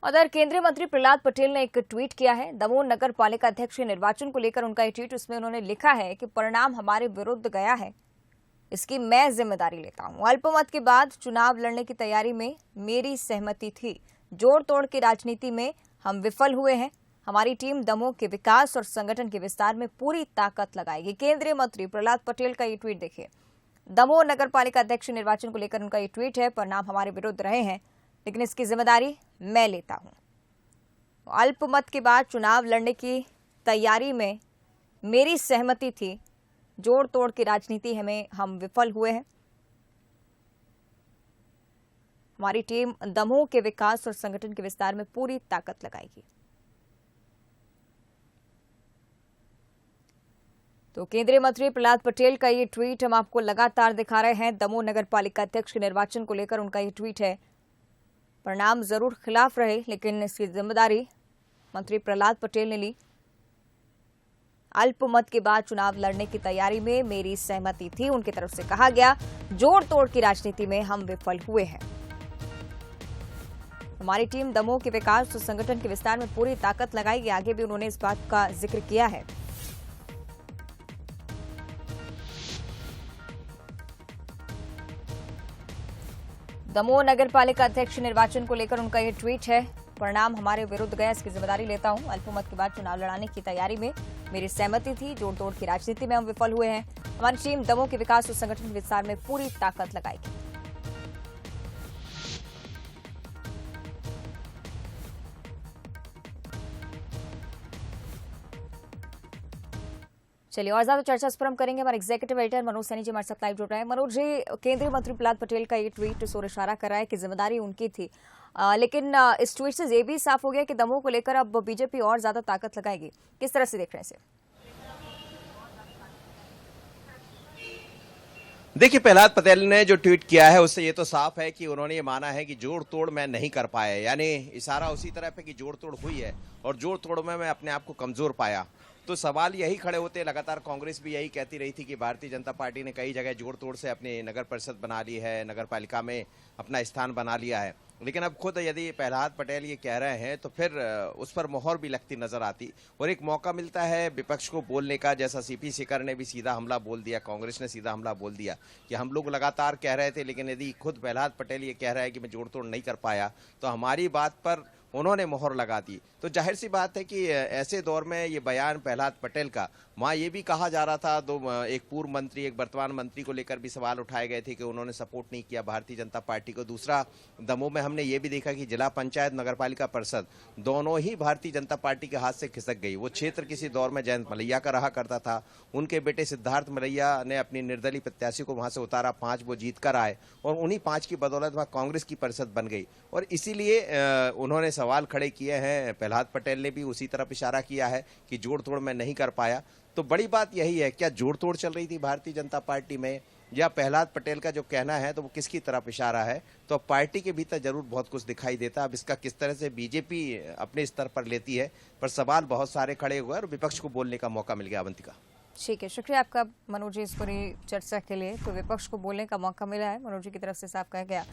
उधर केंद्रीय मंत्री प्रहलाद पटेल ने एक ट्वीट किया है। दमोह नगर पालिका अध्यक्ष निर्वाचन को लेकर उनका ये ट्वीट, उसमें उन्होंने लिखा है कि परिणाम हमारे विरुद्ध गया है, इसकी मैं जिम्मेदारी लेता हूं। अल्पमत के बाद चुनाव लड़ने की तैयारी में मेरी सहमति थी, जोड़ तोड़ की राजनीति में हम विफल हुए हैं। हमारी टीम दमोह के विकास और संगठन के विस्तार में पूरी ताकत लगाएगी। केंद्रीय मंत्री प्रहलाद पटेल का ये ट्वीट देखिए। दमोह नगर पालिका अध्यक्ष निर्वाचन को लेकर उनका ये ट्वीट है, परिणाम हमारे विरुद्ध रहे हैं, लेकिन इसकी जिम्मेदारी मैं लेता हूं। अल्पमत के बाद चुनाव लड़ने की तैयारी में मेरी सहमति थी, जोड़ तोड़ की राजनीति में हम विफल हुए हैं। हमारी टीम दमोह के विकास और संगठन के विस्तार में पूरी ताकत लगाएगी। तो केंद्रीय मंत्री प्रहलाद पटेल का ये ट्वीट हम आपको लगातार दिखा रहे हैं। दमोह नगर पालिका अध्यक्ष के निर्वाचन को लेकर उनका ये ट्वीट है, परिणाम जरूर खिलाफ रहे, लेकिन इसकी जिम्मेदारी मंत्री प्रहलाद पटेल ने ली। अल्पमत के बाद चुनाव लड़ने की तैयारी में मेरी सहमति थी, उनकी तरफ से कहा गया, जोड़ तोड़ की राजनीति में हम विफल हुए हैं। हमारी टीम दमोह के विकास और संगठन के विस्तार में पूरी ताकत लगाएगी। आगे भी उन्होंने इस बात का जिक्र किया है। दमोह नगर पालिका अध्यक्ष निर्वाचन को लेकर उनका यह ट्वीट है, परिणाम हमारे विरुद्ध गया, इसकी जिम्मेदारी लेता हूं। अल्पमत के बाद चुनाव लड़ाने की तैयारी में मेरी सहमति थी, जोड़ तोड़ की राजनीति में हम विफल हुए हैं। हमारी टीम दमोह के विकास और संगठन के विस्तार में पूरी ताकत लगाएगी। चलिए और ज्यादा चर्चा इस पर हम करेंगे। हमारे एग्जीक्यूटिव एडिटर मनोज सैनी जी हमारे साथ लाइव जुड़ रहे हैं। मनोज जी, केंद्रीय मंत्री प्रहलाद पटेल का ये ट्वीट सोर इशारा कर रहा है कि जिम्मेदारी उनकी थी, लेकिन इस ट्वीट से ये भी साफ हो गया कि दमोह को लेकर अब बीजेपी और ज्यादा ताकत लगाएगी। किस तरह से देख रहे हैं इसे? देखिए, प्रहलाद पटेल ने जो ट्वीट किया है उससे ये तो साफ है कि उन्होंने ये माना है कि जोड़ तोड़ मैं नहीं कर पाया, यानी इशारा उसी तरह पे कि जोड़ तोड़ हुई है और जोड़ तोड़ में मैं अपने आप को कमजोर पाया। तो सवाल यही खड़े होते, लगातार कांग्रेस भी यही कहती रही थी कि भारतीय जनता पार्टी ने कई जगह जोड़ तोड़ से अपनी नगर परिषद बना ली है, नगर पालिका में अपना स्थान बना लिया है। लेकिन अब खुद यदि प्रहलाद पटेल ये कह रहे हैं तो फिर उस पर मोहर भी लगती नजर आती और एक मौका मिलता है विपक्ष को बोलने का, जैसा सीपी सीकर ने भी सीधा हमला बोल दिया, कांग्रेस ने सीधा हमला बोल दिया कि हम लोग लगातार कह रहे थे, लेकिन यदि खुद प्रहलाद पटेल ये कह रहा है कि मैं जोड़ तोड़ नहीं कर पाया तो हमारी बात पर उन्होंने मोहर लगा दी। तो जाहिर सी बात है कि ऐसे दौर में ये बयान प्रहलाद पटेल का, वहाँ ये भी कहा जा रहा था, एक पूर्व मंत्री एक वर्तमान मंत्री को लेकर भी सवाल उठाए गए थे कि उन्होंने सपोर्ट नहीं किया भारतीय जनता पार्टी को। दूसरा, दमोह में हमने ये भी देखा कि जिला पंचायत नगर पालिका परिषद दोनों ही भारतीय जनता पार्टी के हाथ से खिसक गई। वो क्षेत्र किसी दौर में जयंत मलैया का रहा करता था, उनके बेटे सिद्धार्थ मलैया ने अपनी निर्दलीय प्रत्याशी को वहां से उतारा, 5 वो जीत कर आए और उन्हीं 5 की बदौलत वहां कांग्रेस की परिषद बन गई। और इसीलिए उन्होंने सवाल खड़े किए हैं। प्रहलाद पटेल ने भी उसी तरफ इशारा किया है कि जोड़ तोड़ मैं नहीं कर पाया। तो बड़ी बात यही है, क्या जोड़ तोड़ चल रही थी भारतीय जनता पार्टी में, या प्रहलाद पटेल का जो कहना है तो वो किसकी तरफ इशारा है? तो पार्टी के भीतर जरूर बहुत कुछ दिखाई देता। अब इसका किस तरह से बीजेपी अपने स्तर पर लेती है, पर सवाल बहुत सारे खड़े हुए और विपक्ष को बोलने का मौका मिल गया। अवंतिका, ठीक है, शुक्रिया आपका मनोज जी इस पूरी चर्चा के लिए। तो विपक्ष को बोलने का मौका मिला है, मनोज जी की तरफ से साफ कहा गया।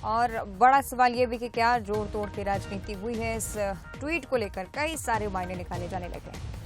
और बड़ा सवाल ये भी कि क्या जोड़ तोड़ की राजनीति हुई है, इस ट्वीट को लेकर कई सारे मायने निकाले जाने लगे हैं।